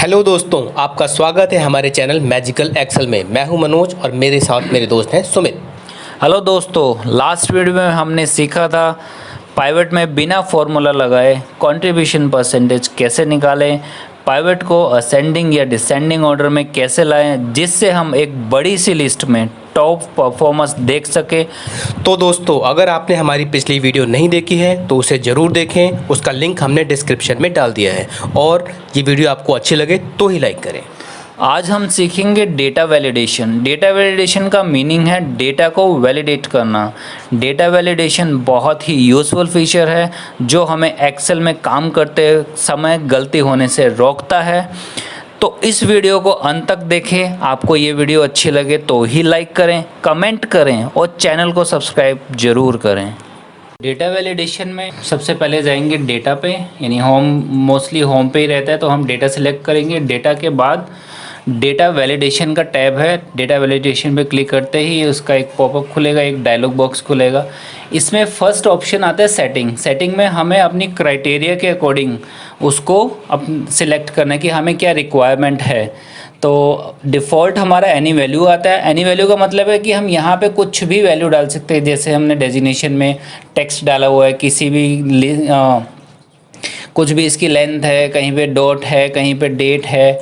Hello दोस्तों, आपका स्वागत है हमारे चैनल मैजिकल एक्सेल में। मैं हूं मनोज और मेरे साथ मेरे दोस्त हैं सुमित। हेलो दोस्तों, लास्ट वीडियो में हमने सीखा था पाइवट में बिना फॉर्मूला लगाए कंट्रीब्यूशन परसेंटेज कैसे निकालें, पाइवट को असेंडिंग या डिसेंडिंग ऑर्डर में कैसे लाएं जिससे हम एक बड़ी सी लिस्ट में टॉप परफॉर्मेंस देख सके। तो दोस्तों, अगर आपने हमारी पिछली वीडियो नहीं देखी है तो उसे ज़रूर देखें, उसका लिंक हमने डिस्क्रिप्शन में डाल दिया है। और ये वीडियो आपको अच्छी लगे तो ही लाइक करें। आज हम सीखेंगे डेटा वैलिडेशन। डेटा वैलिडेशन का मीनिंग है डेटा को वैलिडेट करना। डेटा वैलिडेशन बहुत ही यूज़फुल फीचर है जो हमें एक्सेल में काम करते समय गलती होने से रोकता है। तो इस वीडियो को अंत तक देखें। आपको ये वीडियो अच्छी लगे तो ही लाइक करें, कमेंट करें और चैनल को सब्सक्राइब ज़रूर करें। डेटा वैलिडेशन में सबसे पहले जाएंगे डेटा पे, यानी मोस्टली होम पे ही रहता है तो हम डेटा सेलेक्ट करेंगे। डेटा के बाद डेटा वैलिडेशन का टैब है। डेटा वैलिडेशन पे क्लिक करते ही उसका एक पॉपअप खुलेगा, एक डायलॉग बॉक्स खुलेगा। इसमें फर्स्ट ऑप्शन आता है सेटिंग। सेटिंग में हमें अपनी क्राइटेरिया के अकॉर्डिंग उसको सिलेक्ट करना है कि हमें क्या रिक्वायरमेंट है। तो डिफ़ॉल्ट हमारा एनी वैल्यू आता है। एनी वैल्यू का मतलब है कि हम यहाँ पे कुछ भी वैल्यू डाल सकते हैं। जैसे हमने डेजिग्नेशन में टेक्स्ट डाला हुआ है, किसी भी कुछ भी इसकी लेंथ है, कहीं पे डॉट है, कहीं पे डेट है,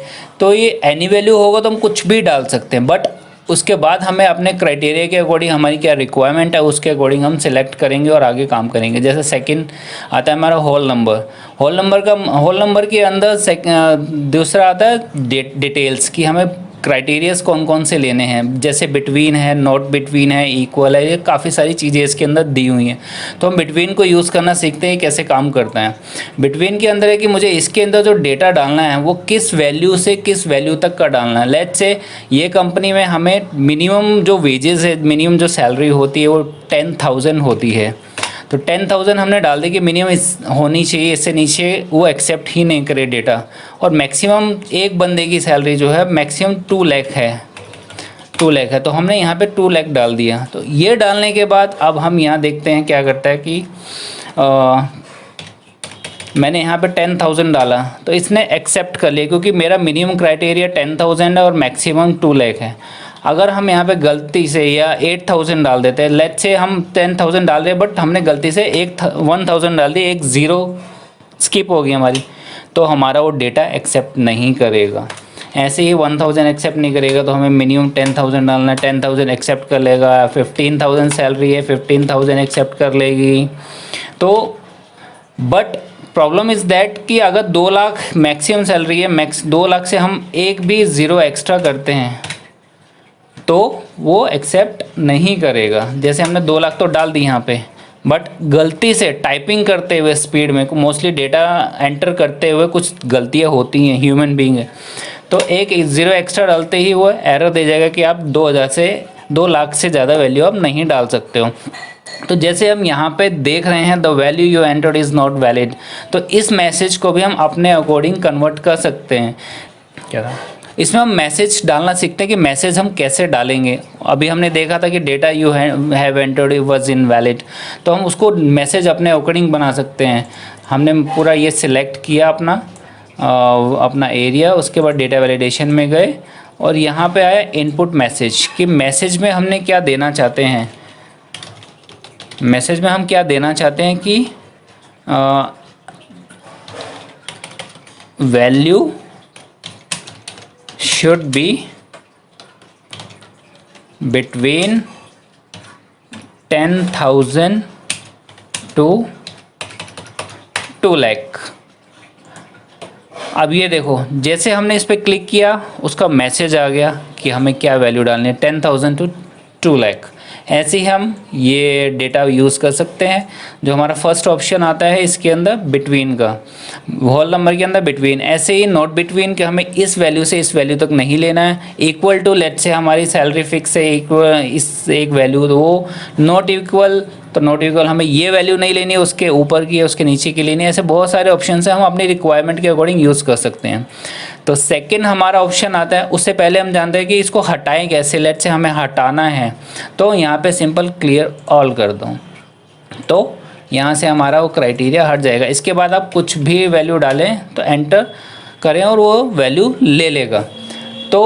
तो ये एनी वैल्यू होगा तो हम कुछ भी डाल सकते हैं। बट उसके बाद हमें अपने क्राइटेरिया के अकॉर्डिंग हमारी क्या रिक्वायरमेंट है उसके अकॉर्डिंग हम सिलेक्ट करेंगे और आगे काम करेंगे। जैसे सेकंड आता है हमारा होल नंबर। होल नंबर के अंदर दूसरा आता है डिटेल्स की हमें क्राइटेरियाज कौन कौन से लेने हैं। जैसे बिटवीन है, नॉट बिटवीन है, इक्वल है, ये काफ़ी सारी चीज़ें इसके अंदर दी हुई हैं। तो हम बिटवीन को यूज़ करना सीखते हैं कैसे काम करता है। बिटवीन के अंदर है कि मुझे इसके अंदर जो डेटा डालना है वो किस वैल्यू से किस वैल्यू तक का डालना है। लेट्स से ये कंपनी में हमें मिनिमम जो वेजेस है, मिनिमम जो सैलरी होती है वो 10,000 होती है। तो 10,000 हमने डाल दी कि मिनिमम होनी चाहिए, इससे नीचे वो एक्सेप्ट ही नहीं करे डेटा। और मैक्सिमम एक बंदे की सैलरी जो है मैक्सिमम 2 लाख है, 2 लाख है। तो हमने यहाँ पे 2 लाख डाल दिया। तो ये डालने के बाद अब हम यहाँ देखते हैं क्या करता है कि मैंने यहाँ पे 10,000 डाला तो इसने एक्सेप्ट कर लिया क्योंकि मेरा मिनिमम क्राइटेरिया 10,000 है और मैक्सिमम 2 लाख है। अगर हम यहाँ पे गलती से या 8,000 डाल देते हैं, लेट्स से हम 10,000 डाल रहे हैं बट हमने गलती से 1,000 डाल दी, एक ज़ीरो स्किप हो गई हमारी, तो हमारा वो डेटा एक्सेप्ट नहीं करेगा। ऐसे ही 1,000 एक्सेप्ट नहीं करेगा तो हमें मिनिमम 10,000 डालना है। 10,000 एक्सेप्ट कर लेगा। 15,000 सैलरी है, 15,000 एक्सेप्ट कर लेगी। तो बट प्रॉब्लम इज़ दैट कि अगर 2 लाख मैक्सिमम सैलरी है, 2 लाख से हम एक भी ज़ीरो एक्स्ट्रा करते हैं तो वो एक्सेप्ट नहीं करेगा। जैसे हमने 2 लाख तो डाल दी यहाँ पे, बट गलती से टाइपिंग करते हुए स्पीड में, मोस्टली डेटा एंटर करते हुए कुछ गलतियाँ होती हैं, ह्यूमन बीइंग है, तो एक ज़ीरो एक्स्ट्रा डालते ही वो एरर दे जाएगा कि आप 2 लाख से ज़्यादा वैल्यू आप नहीं डाल सकते हो। तो जैसे हम यहाँ पे देख रहे हैं the value you entered is not valid, तो इस मैसेज को भी हम अपने अकॉर्डिंग कन्वर्ट कर सकते हैं। क्या था इसमें हम मैसेज डालना सीखते हैं कि मैसेज हम कैसे डालेंगे। अभी हमने देखा था कि data you have entered was invalid, तो हम उसको मैसेज अपने अकॉर्डिंग बना सकते हैं। हमने पूरा ये सिलेक्ट किया अपना एरिया, उसके बाद डेटा वैलिडेशन में गए और यहाँ पे आया इनपुट मैसेज कि मैसेज में हमने क्या देना चाहते हैं। मैसेज में हम क्या देना चाहते हैं कि value should be between 10,000 to 2 lakh. अब ये देखो, जैसे हमने इस पर क्लिक किया उसका मैसेज आ गया कि हमें क्या वैल्यू डालनी है, 10,000 टू 2 लाख। ऐसे ही हम ये डेटा यूज़ कर सकते हैं। जो हमारा फर्स्ट ऑप्शन आता है इसके अंदर बिटवीन का, होल नंबर के अंदर बिटवीन। ऐसे ही नॉट बिटवीन के हमें इस वैल्यू से इस वैल्यू तक नहीं लेना है। इक्वल टू, लेट्स से हमारी सैलरी फिक्स है इक्वल इस एक वैल्यू, तो वो नॉट इक्वल, तो नॉट इक्वल हमें ये वैल्यू नहीं लेनी है, उसके ऊपर की है, उसके नीचे की लेनी है। ऐसे बहुत सारे ऑप्शन हैं, हम अपनी रिक्वायरमेंट के अकॉर्डिंग यूज़ कर सकते हैं। तो सेकंड हमारा ऑप्शन आता है, उससे पहले हम जानते हैं कि इसको हटाएं कैसे। लेट्स से हमें हटाना है तो यहाँ पे सिंपल क्लियर ऑल कर दो, तो यहाँ से हमारा वो क्राइटेरिया हट जाएगा। इसके बाद आप कुछ भी वैल्यू डालें तो एंटर करें और वो वैल्यू ले लेगा। तो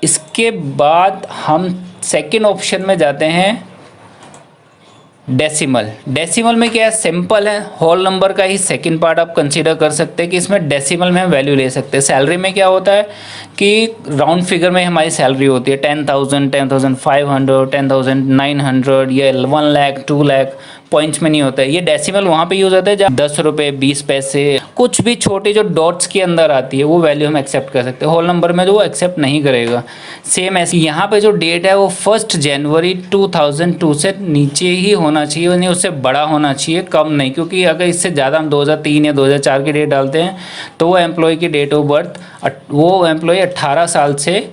इसके बाद हम सेकंड ऑप्शन में जाते हैं, डेसिमल। डेसिमल में क्या है, सिंपल है, होल नंबर का ही सेकंड पार्ट आप कंसीडर कर सकते हैं कि इसमें डेसिमल में हम वैल्यू ले सकते हैं। सैलरी में क्या होता है कि राउंड फिगर में हमारी सैलरी होती है 10,000, 10,500, 10,900 या 1 लाख, 2 लाख, पॉइंट्स में नहीं होता है। ये डेसिमल वहाँ पे यूज़ होता है जब 10 रुपये, 20 पैसे, कुछ भी छोटे जो डॉट्स के अंदर आती है वो वैल्यू हम एक्सेप्ट कर सकते हैं। होल नंबर में जो वो एक्सेप्ट नहीं करेगा। सेम ऐसे यहाँ पे जो डेट है वो 1 जनवरी 2002 से नीचे ही होना चाहिए, नहीं उससे बड़ा होना चाहिए, कम नहीं। क्योंकि अगर इससे ज़्यादा हम 2003 या 2004 की डेट डालते हैं तो वो एम्प्लॉय की डेट ऑफ बर्थ, वो एम्प्लॉय 18 साल से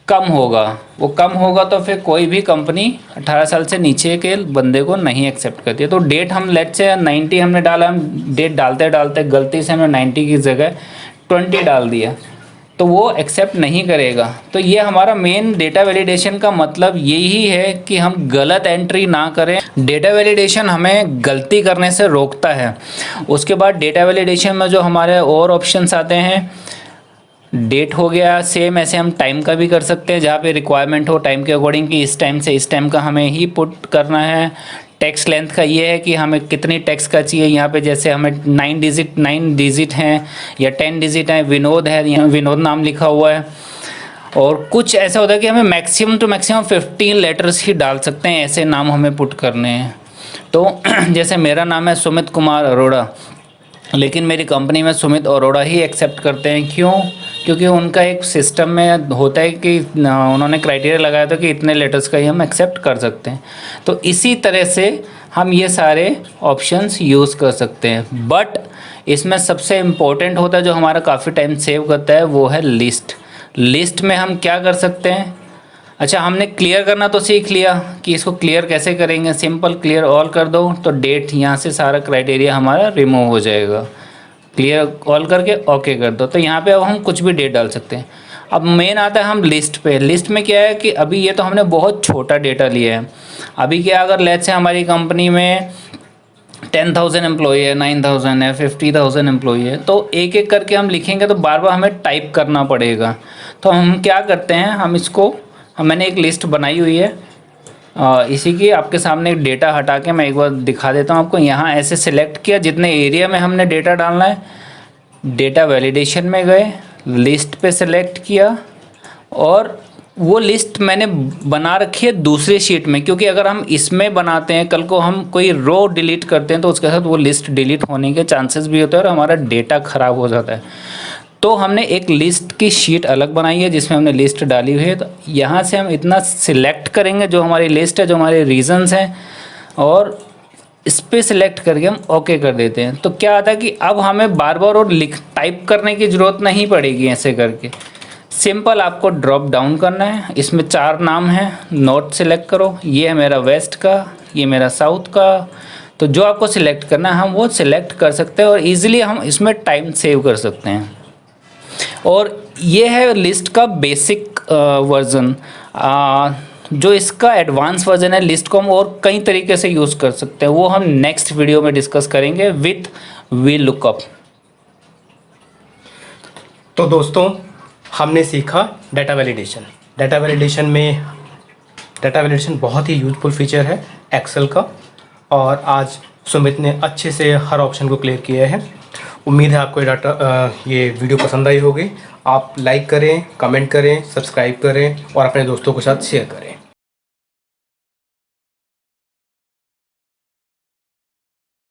कम होगा। वो कम होगा तो फिर कोई भी कंपनी 18 साल से नीचे के बंदे को नहीं एक्सेप्ट करती है। तो डेट हम लेट से 90 हमने डाला, हम डेट डालते डालते गलती से हमने 90 की जगह 20 डाल दिया तो वो एक्सेप्ट नहीं करेगा। तो ये हमारा मेन डेटा वैलिडेशन का मतलब यही है कि हम गलत एंट्री ना करें। डेटा वैलिडेशन हमें गलती करने से रोकता है। उसके बाद डेटा वैलिडेशन में जो हमारे और ऑप्शंस आते हैं, डेट हो गया, सेम ऐसे हम टाइम का भी कर सकते हैं जहाँ पे रिक्वायरमेंट हो टाइम के अकॉर्डिंग कि इस टाइम से इस टाइम का हमें ही पुट करना है। टेक्स्ट लेंथ का ये है कि हमें कितनी टेक्स्ट का चाहिए। यहाँ पे जैसे हमें 9 डिजिट हैं या 10 डिजिट हैं, विनोद है, यहाँ विनोद नाम लिखा हुआ है। और कुछ ऐसा होता है कि हमें मैक्सिमम टू मैक्सिमम 15 लेटर्स ही डाल सकते हैं, ऐसे नाम हमें पुट करने हैं। तो जैसे मेरा नाम है सुमित कुमार अरोड़ा, लेकिन मेरी कंपनी में सुमित अरोड़ा ही एक्सेप्ट करते हैं। क्यों? क्योंकि उनका एक सिस्टम में होता है कि उन्होंने क्राइटेरिया लगाया था कि इतने लेटर्स का ही हम एक्सेप्ट कर सकते हैं। तो इसी तरह से हम ये सारे ऑप्शंस यूज़ कर सकते हैं। बट इसमें सबसे इम्पोर्टेंट होता है जो हमारा काफ़ी टाइम सेव करता है वो है लिस्ट। लिस्ट में हम क्या कर सकते हैं? अच्छा, हमने क्लियर करना तो सीख लिया कि इसको क्लियर कैसे करेंगे। सिंपल क्लियर ऑल कर दो तो डेट यहाँ से सारा क्राइटेरिया हमारा रिमूव हो जाएगा। क्लियर ऑल करके ओके कर दो तो यहाँ पे अब हम कुछ भी डेट डाल सकते हैं। अब मेन आता है हम लिस्ट पे। लिस्ट में क्या है कि अभी ये तो हमने बहुत छोटा डेटा लिया है। अभी क्या, अगर लेट्स से हमारी कंपनी में 10,000 एम्प्लॉई है, 9,000 है, 50,000 एम्प्लॉई है, तो एक एक करके हम लिखेंगे तो बार बार हमें टाइप करना पड़ेगा। तो हम क्या करते हैं, हम इसको मैंने एक लिस्ट बनाई हुई है इसी की आपके सामने एक डेटा हटा के मैं एक बार दिखा देता हूँ आपको। यहाँ ऐसे सिलेक्ट किया जितने एरिया में हमने डेटा डालना है, डेटा वैलिडेशन में गए, लिस्ट पे सिलेक्ट किया और वो लिस्ट मैंने बना रखी है दूसरी शीट में। क्योंकि अगर हम इसमें बनाते हैं, कल को हम कोई रो डिलीट करते हैं तो उसके साथ वो लिस्ट डिलीट होने के चांसेस भी होते हैं और हमारा डेटा ख़राब हो जाता है। तो हमने एक लिस्ट की शीट अलग बनाई है जिसमें हमने लिस्ट डाली हुई है। तो यहाँ से हम इतना सिलेक्ट करेंगे जो हमारी लिस्ट है, जो हमारे रीजंस हैं, और इस पर सिलेक्ट करके हम ओके कर देते हैं। तो क्या आता है कि अब हमें बार बार और टाइप करने की ज़रूरत नहीं पड़ेगी। ऐसे करके सिंपल आपको ड्रॉप डाउन करना है। इसमें 4 नाम हैं, नॉर्थ सेलेक्ट करो, ये है मेरा वेस्ट का, ये मेरा साउथ का। तो जो आपको सिलेक्ट करना है हम वो सिलेक्ट कर सकते हैं और ईज़िली हम इसमें टाइम सेव कर सकते हैं। और ये है लिस्ट का बेसिक वर्जन। जो इसका एडवांस वर्जन है लिस्ट को हम और कई तरीके से यूज़ कर सकते हैं, वो हम नेक्स्ट वीडियो में डिस्कस करेंगे विथ VLOOKUP। तो दोस्तों, हमने सीखा डाटा वैलिडेशन। डाटा वैलिडेशन बहुत ही यूजफुल फीचर है एक्सेल का, और आज सुमित ने अच्छे से हर ऑप्शन को क्लियर किया है। उम्मीद है आपको ये वीडियो पसंद आई होगी। आप लाइक करें, कमेंट करें, सब्सक्राइब करें और अपने दोस्तों के साथ शेयर करें।